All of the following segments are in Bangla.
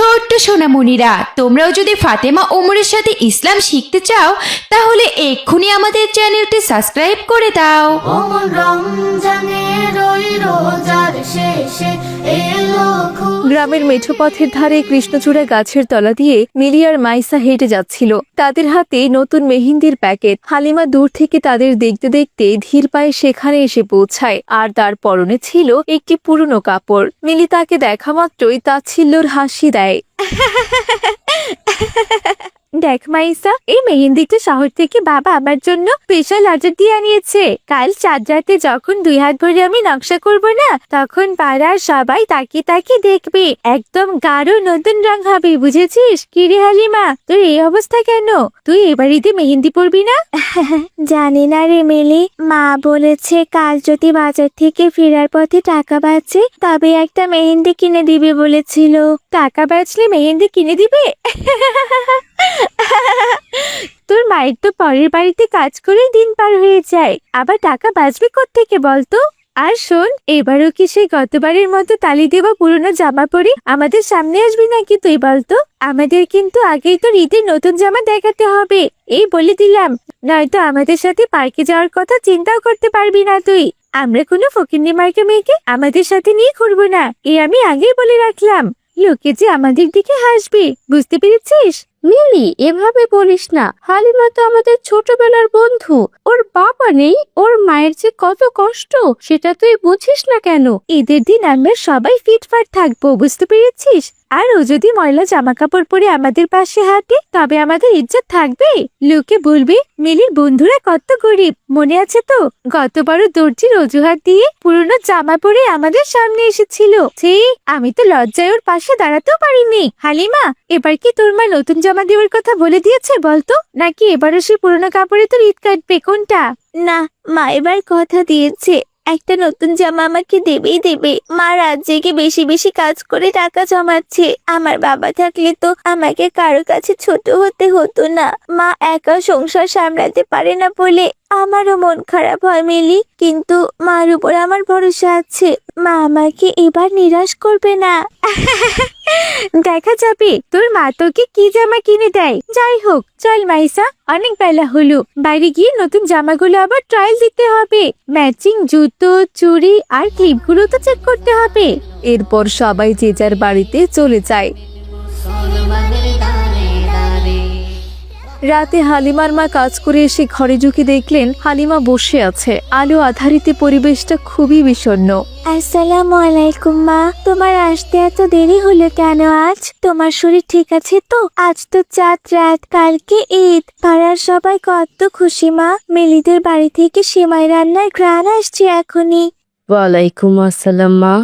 ছোট্ট সোনামণিরা, তোমরাও যদি ফাতেমা ওমরের সাথে ইসলাম শিখতে চাও তাহলে এক্ষুনি আমাদের চ্যানেলটি সাবস্ক্রাইব করে দাও। ওমর রমজানের ওই রোজার শেষে এলো গ্রামের মেঠো পথের ধারে কৃষ্ণচূড়া গাছের তলা দিয়ে মিলি আর মাইসা হেঁটে যাচ্ছিল। তাদের হাতে নতুন মেহেন্দির প্যাকেট। হালিমা দূর থেকে তাদের দেখতে দেখতে ধীর পায়ে সেখানে এসে পৌঁছায়, আর তার পরনে ছিল একটি পুরনো কাপড়। মিলি তাকে দেখা মাত্রই তাচ্ছিল্যর হাসি দেয়। দেখ মাইসা, এই মেহেন্দিটা শহর থেকে বাবা আমার জন্য স্পেশাল অর্ডার দিয়ে আনিয়েছে। কাল চাঁদ রাতে যখন 2 হাত ভরে আমি নকশা করব না, তখন পাড়ার সবাই তাকিয়ে তাকিয়ে দেখবে। একদম গাঢ় নতুন রং হবে, বুঝেছিস? কিরে হালিমা, তোর এই অবস্থা কেন? তুই এবার ঈদে মেহেন্দি পরবি না? জানি না রে মিলি, মা বলেছে কাল যদি বাজার থেকে ফেরার পথে টাকা বাঁচে তবে একটা মেহেন্দি কিনে দিবে বলেছিল। টাকা বাঁচলে মেহেন্দি কিনে দিবে? তোর মায়ের তো পরের বাড়িতে কাজ করে দিন পার হয়ে যায়, আবার টাকা বাঁচবে কোত্থেকে বলতো? আর শোন, এবারও কি সেই গতবারের মতো তালি দেওয়া পুরনো জামা পরে আমাদের সামনে আসবি নাকি তুই বলতো? আমাদের কিন্তু আগেই তোর ঈদের নতুন জামা দেখাতে হবে, এই বলে দিলাম। নয়তো আমাদের সাথে পার্কে যাওয়ার কথা চিন্তাও করতে পারবি না তুই। আমরা কোনো ফকিন্নি মার্কা মেয়েকে আমাদের সাথে নিয়ে ঘুরবো না, এ আমি আগেই বলে রাখলাম। লোকে যে আমাদের দিকে হাসবে, বুঝতে পেরেছিস? মিলি, এভাবে বলিস না। হালিমা তো আমাদের ছোটবেলার বন্ধু। ওর বাবা নেই, ওর মায়ের যে কত কষ্ট সেটা তুই বুঝিস না কেন? ঈদের দিন আমরা সবাই ফিটফাট থাকবো, বুঝতে পেরেছিস? আর ও যদি ময়লা জামা কাপড় পরে আমাদের পাশে হাঁটে তবে আমাদের ইজ্জত থাকবে? লোকে বলবে মিলির বন্ধুরা কত গরিব। মনে আছে তো, গতবারও দর্জির অজুহাত দিয়ে পুরনো জামা পরে আমাদের সামনে এসেছিল। আমি তো লজ্জায় ওর পাশে দাঁড়াতেও পারিনি। হালিমা, এবার কি তোর মা নতুন জামা দেওয়ার কথা বলে দিয়েছে বলতো? নাকি এবারও সেই পুরনো কাপড়ে তোর ঈদ কাটবে? কোনটা? না, মা এবার কথা দিয়েছে একটা নতুন জামা আমাকে দেবেই দেবে। মা রাত জেগে বেশি বেশি কাজ করে টাকা জমাচ্ছে। আমার বাবা থাকলে তো আমাকে কারো কাছে ছোট হতে হতো না। মা একা সংসার সামলাতে পারে না বলে আমারও মন খারাপ হয় মিলি, কিন্তু মার উপর আমার ভরসা আছে। মা আমাকে এবার নিরাশ করবে না। দেখা যাবে তোর মা তোকে কি জামা কিনে দেয়। যাই হোক, চল মাইসা, অনেক বেলা হলো, বাইরে গিয়ে নতুন জামাগুলো আবার ট্রায়াল দিতে হবে। ম্যাচিং জুতো, চুড়ি আর ক্লিপগুলো তো চেক করতে হবে। এরপর সবাই যে যার বাড়িতে চলে যায়। রাতে হালিমার মা কাজ করে এসে ঘরে ঢুকে দেখলেন হালিমা বসে আছে। আলো আধারিত পরিবেশটা খুবই বিষণ্ণ। আসসালামু আলাইকুম মা, তোমার আসতে এত দেরি হলো কেন আজ? তোমার শরীর ঠিক আছে তো? আজ তো চাঁদ রাত, কালকে ঈদ। পাড়ার সবাই কত খুশি মা। মিলিদের বাড়ি থেকে সেমাই রান্নার ঘ্রাণ আসছে এখনই। ওয়ালাইকুম আসসালাম মা,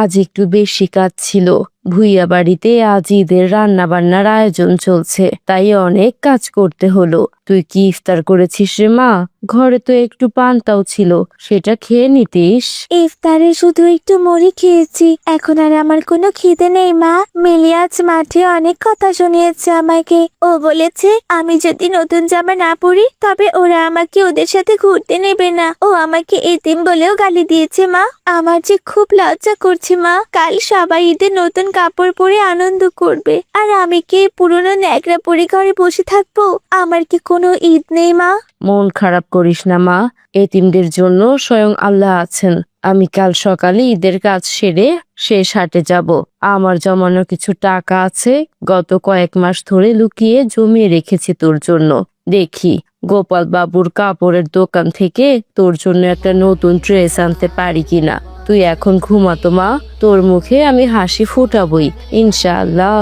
আজ একটু বেশি কাজ ছিল। ভুইয়া বাড়িতে আজ ঈদের রান্না বান্নার আয়োজন চলছে, তাই অনেক কাজ করতে হলো। তুই কি ইফতার করেছিস রে মা? ঘরে তো একটু পান্তাও ছিল, সেটা খেয়ে নিতিস। ইফতারে শুধু একটু মুড়ি খেয়েছি, এখন আর আমার কোনো খিদে নেই মা। মিলি আজ মাঠে অনেক কথা শুনিয়েছে আমাকে। ও বলেছে আমি যদি নতুন জামা না পরি তবে ওরা আমাকে ওদের সাথে ঘুরতে নেবে না। ও আমাকে এতিম বলেও গালি দিয়েছে মা। আমার যে খুব লজ্জা করছে মা। কাল সবাই ঈদের নতুন কাপড় পরে আনন্দ করবে, আর আমি কি পুরনো ন্যাকড়া পরে ঘরে বসে থাকবো? আমার কি কোনো ঈদ নেই মা? মন খারাপ করিস না মা, এতিমদের জন্য স্বয়ং আল্লাহ আছেন। আমি কাল সকালে ঈদের কাজ সেরে শেষ হাটে যাব। আমার জমানো কিছু টাকা আছে, গত কয়েক মাস ধরে লুকিয়ে জমিয়ে রেখেছি তোর জন্য। দেখি গোপাল বাবুর কাপড়ের দোকান থেকে তোর জন্য একটা নতুন ড্রেস আনতে পারি কিনা। তুই এখন ঘুমাতো মা, তোর মুখে আমি হাসি ফুটাবই ইনশাআল্লাহ।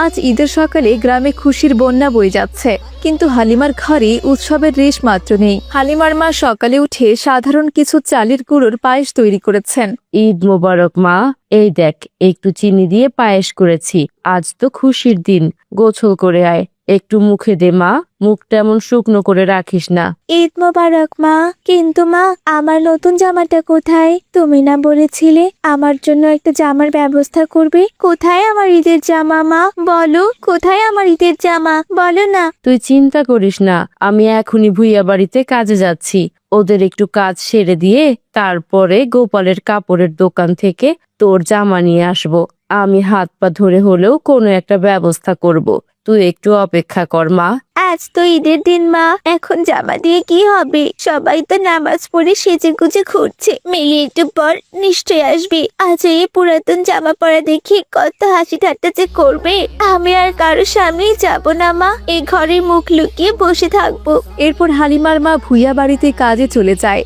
আজ ঈদের সকালে গ্রামে খুশির বন্যা বয়ে যাচ্ছে, কিন্তু হালিমার ঘরে উৎসবের রেশ মাত্র নেই। হালিমার মা সকালে উঠে সাধারণ কিছু চালের গুঁড়োর পায়েস তৈরি করেছেন। ঈদ মোবারক মা, এই দেখ একটু চিনি দিয়ে পায়েস করেছি। আজ তো খুশির দিন, গোসল করে আয়। একটু মুখে দে মা, মুখটা এমন শুকনো করে রাখিস না। ঈদ মোবারক মা। কিন্তু মা, আমার নতুন জামাটা কোথায়? তুমি না বলেছিলে আমার জন্য একটা জামার ব্যবস্থা করবে। কোথায় আমার ঈদের জামা মা? বলো, কোথায় আমার ঈদের জামা? বলো না। তুই চিন্তা করিস না, আমি এখনই ভুইয়া বাড়িতে কাজে যাচ্ছি। ওদের একটু কাজ সেরে দিয়ে তারপরে গোপালের কাপড়ের দোকান থেকে তোর জামা নিয়ে আসবো। আমি হাত পা ধরে হলেও কোনো একটা ব্যবস্থা করব। তুই একটু অপেক্ষা কর মা। আজ তো ঈদের দিন মা, এখন জামা দিয়ে কি হবে? সবাই তো নামাজ পড়ে সেজে গুজে ঘুরছে। মিলি একটু পর নিশ্চয় আসবে। আজ এই পুরাতন জামা পরা দেখি কত হাসি ঠাট্টা যে করবে। আমি আর কারো সামনেই যাব না মা, এই ঘরে মুখ লুকিয়ে বসে থাকবো। এরপর হালিমার মা ভুইয়া বাড়িতে কাজে চলে যায়।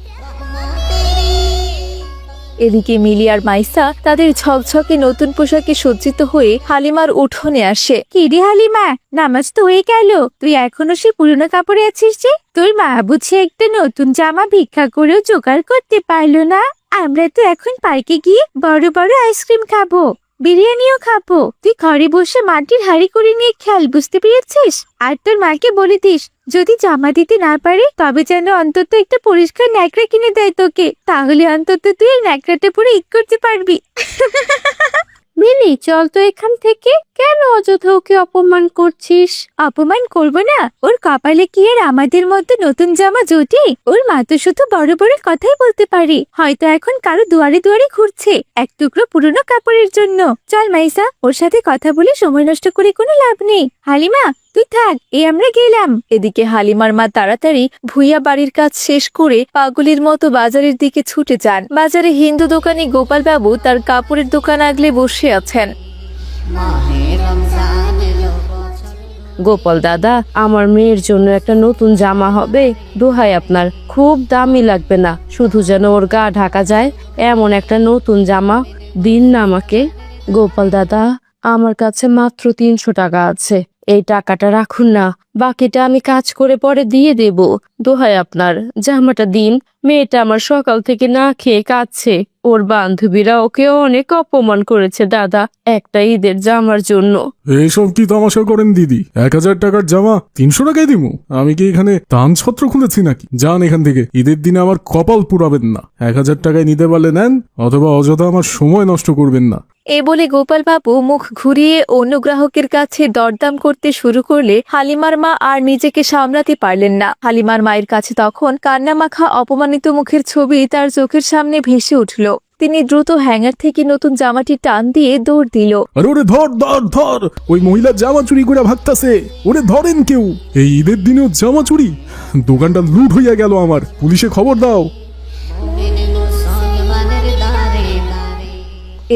এদিকে মিলি আর মাইসা তাদের ঝকঝকে নতুন পোশাকে সজ্জিত হয়ে হালিমার উঠোনে আসে। কি রে হালিমা, নামাজ তো হয়ে গেল, তুই এখনো সে পুরনো কাপড়ে আছিস যে? তোর মা বুঝি একটা নতুন জামা ভিক্ষা করেও জোগাড় করতে পারলো না? আমরা তো এখন পার্কে গিয়ে বড় বড় আইসক্রিম খাবো, বিরিয়ানিও খাবো। তুই ঘরে বসে মাটির হাঁড়ি করে নিয়ে খেয়াল, বুঝতে পেরেছিস? আর তোর মাকে বলে দিস, যদি জামা দিতে না পারে তবে যেন অন্তত একটা পরিষ্কার ন্যাকড়া কিনে দেয় তোকে। তাহলে অন্তত তুই এই ন্যাকড়াটা পরে ঈদ করতে পারবি। মিলি, চল তো এখান থেকে। কেন অযথা ওকে অপমান করছিস? অপমান করবো না? ওর কপালে কি আর আমাদের মধ্যে নতুন জামা জোটে? ওর মা তো শুধু বড় বড় কথাই বলতে পারে। হয়তো এখন কারো দুয়ারে দুয়ারে ঘুরছে এক টুকরো পুরনো কাপড়ের জন্য। চল মাইসা, ওর সাথে কথা বলে সময় নষ্ট করে কোনো লাভ নেই। হালিমা তুই থাক, আমরা গেলাম। এদিকে হালিমার মা তাড়াতাড়ি ভুইয়া বাড়ির কাজ শেষ করে পাগলের মতো বাজারের দিকে ছুটে যান। বাজারে হিন্দু দোকানি গোপাল বাবু তার কাপড়ের দোকান আগলে বসে আছেন। গোপাল দাদা, আমার মেয়ের জন্য একটা নতুন জামা হবে, দোহাই আপনার। খুব দামি লাগবে না, শুধু যেন ওর গা ঢাকা যায় এমন একটা নতুন জামা দিন না আমাকে। গোপাল দাদা, আমার কাছে মাত্র 300 টাকা আছে, এই টাকাটা রাখুন না, বাকিটা আমি কাজ করে পরে দিয়ে দেব। দোহাই আপনার, জামাটা দিন। মেয়েটা আমার সকাল থেকে না খেয়ে কাঁদছে, ওর বান্ধবীরা ওকে অনেক অপমান করেছে দাদা, একটা ঈদের জামার জন্য। এইসব কি তামাশা করেন দিদি? 1000 টাকার জামা 300 টাকায় দিমু? আমি কি এখানে তান ছত্র খুলেছি নাকি? যান এখান থেকে, ঈদের দিনে আমার কপাল পুরাবেন না। 1000 টাকায় নিতে পারলে নেন, অথবা অযথা আমার সময় নষ্ট করবেন না। এ বলে গোপাল বাবু মুখ ঘুরিয়ে অন্য গ্রাহকের কাছে দরদাম করতে শুরু করলে হালিমার মা আর নিজেকে সামলাতে পারলেন না। হালিমার মায়ের কাছে তখন কান্নামাখা অপমানিত মুখের ছবি তার চোখের সামনে ভেসে উঠল। তিনি দ্রুত হ্যাঙ্গার থেকে নতুন জামাটি টান দিয়ে দৌড় দিল। আরে ওরে ধর ধর ধর, ওই মহিলা জামা চুরি করে ভাগতাছে, ওরে ধরেন কেউ। এই ঈদের দিনেও জামা চুরি? দোকানটা লুট হইয়া গেল আমার, পুলিশে খবর দাও।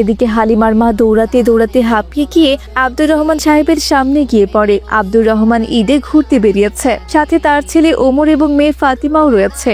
এদিকে হালিমার মা দৌড়াতে দৌড়াতে হাঁপিয়ে গিয়ে আব্দুর রহমান সাহেবের সামনে গিয়ে পড়ে। আব্দুর রহমান ঈদে ঘুরতে বেরিয়েছে, সাথে তার ছেলে ওমর এবং মেয়ে ফাতিমাও রয়েছে।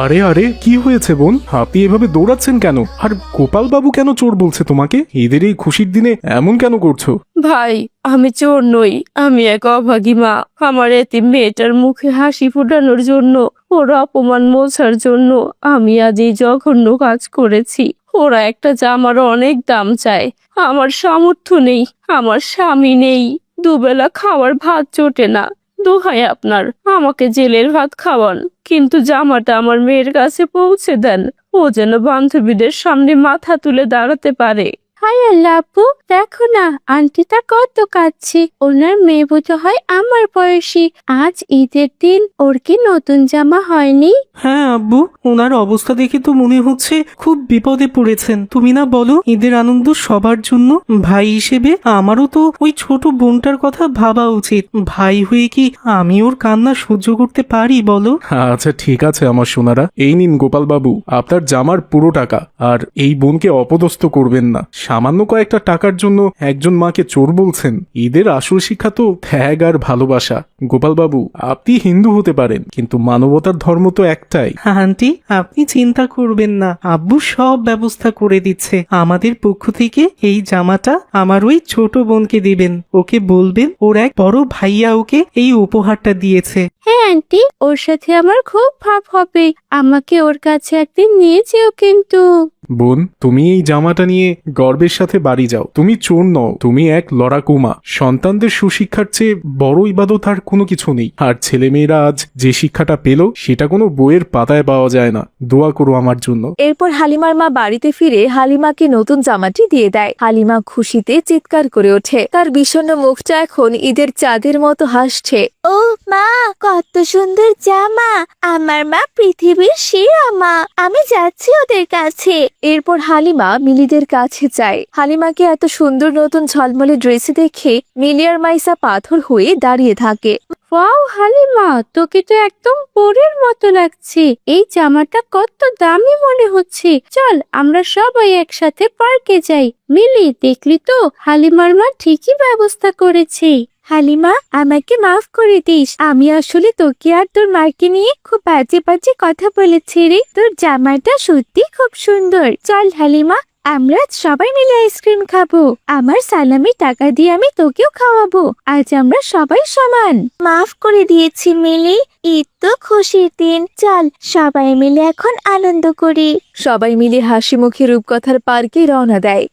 আরে আরে, কি হয়েছে বোন? আপনি এভাবে দৌড়াচ্ছেন কেন? আর গোপাল বাবু কেন চোর বলছে তোমাকে? ঈদের এই খুশির দিনে এমন কেন করছো? ভাই, আমি চোর নই, আমি এক অভাগী মা। আমার এতিম মেয়েটার মুখে হাসি ফোটানোর জন্য, ওর অপমান মোছার জন্য আমি আজ এই জঘন্য কাজ করেছি। ওরা একটা জামার অনেক দাম চায়, আমার সামর্থ্য নেই, আমার স্বামী নেই, দুবেলা খাওয়ার ভাত জোটে না। দোহাই আপনার, আমাকে জেলের ভাত খাওয়ান, কিন্তু জামাটা আমার মেয়ের কাছে পৌঁছে দেন, ও যেন বান্ধবীদের সামনে মাথা তুলে দাঁড়াতে পারে। হাই আল্লাহ আপু, দেখো না আন্টিটা কত কাঁদছে, ওনার মেয়ে বোধ হয় আমার বয়সী। আজ ঈদের দিন ওর কি নতুন জামা হয়নি? হ্যাঁ আব্বু, ওনার অবস্থা দেখে তো মনে হচ্ছে খুব বিপদে পড়েছেন। তুমি না বলো ঈদের আনন্দ সবার জন্য? ভাই হিসেবে আমারও তো ওই ছোট বোনটার কথা ভাবা উচিত। ভাই হয়ে কি আমি ওর কান্না সহ্য করতে পারি বলো? আচ্ছা ঠিক আছে আমার সোনারা, এই নিন গোপাল বাবু আপনার জামার পুরো টাকা। আর এই বোনকে অপদস্থ করবেন না, সামান্য কয়েকটা টাকার জন্য একজন মাকে চোর বলছেন? ঈদের আসল শিক্ষা তো ত্যাগ আর ভালোবাসা। গোপাল বাবু, আপনি হিন্দু হতে পারেন, কিন্তু মানবতার ধর্ম তো একটাই। আন্টি, আপনি চিন্তা করবেন না, আব্বু সব ব্যবস্থা করে দিচ্ছে। আমাদের পক্ষ থেকে এই জামাটা আমার ওই ছোট বোনকে দিবেন, ওকে বলবেন ওর এক বড় ভাইয়া ওকে এই উপহারটা দিয়েছে। হ্যাঁ আন্টি, ওর সাথে আমার খুব ভাব হবে। আমাকে ওর কাছে একদিন নিয়ে যেও কিন্তু। বোন, তুমি এই জামাটা নিয়ে গর্বের সাথে বাড়ি যাও। তুমি চোর নও, তুমি এক লড়াকু মা। সন্তানদের সুশিক্ষার চেয়ে বড় ইবাদত আর কোনো কিছু নেই। আর ছেলেমেয়েরা আজ যে শিক্ষাটা পেল সেটা কোনো বইয়ের পাতায় পাওয়া যায় না। দোয়া করো আমার জন্য। এরপর হালিমার মা বাড়িতে ফিরে হালিমাকে নতুন জামাটি দিয়ে দেয়। হালিমা খুশিতে চিৎকার করে ওঠে। তার বিষণ্ণ মুখটা এখন ঈদের চাঁদের মতো হাসছে। ও মা, কত সুন্দর জামা! আমার মা পৃথিবীর সেরা মা। আমি যাচ্ছি ওদের কাছে। এরপর হালিমা মিলিদের কাছে যায়। হালিমাকে এত সুন্দর নতুন ঝলমলে ড্রেসে দেখে মিলি আর মাইসা পাথর হয়ে দাঁড়িয়ে থাকে। ওয়াও হালিমা, তোকে তো একদম পরের মতো লাগছে। এই জামাটা কত দামি মনে হচ্ছে। চল আমরা সবাই একসাথে পার্কে যাই। মিলি, দেখলি তো হালিমার মা ঠিকই ব্যবস্থা করেছে। হালিমা, আমাকে মাফ করে দিস। আমি আসলে তোকে আর তোর মাকে নিয়ে খুব বাজে বাজে কথা বলেছি রে। তোর জামাটা সত্যি খুব সুন্দর। চল হালিমা, আমরা সবাই মিলে আইসক্রিম খাবো। আমার সালামি টাকা দিয়ে আমি তোকেও খাওয়াবো। আজ আমরা সবাই সমান। মাফ করে দিয়েছি মিলি। ঈদ তো খুশির দিন। চল সবাই মিলে এখন আনন্দ করি। সবাই মিলে হাসি মুখে রূপকথার পার্কে রওনা দেয়।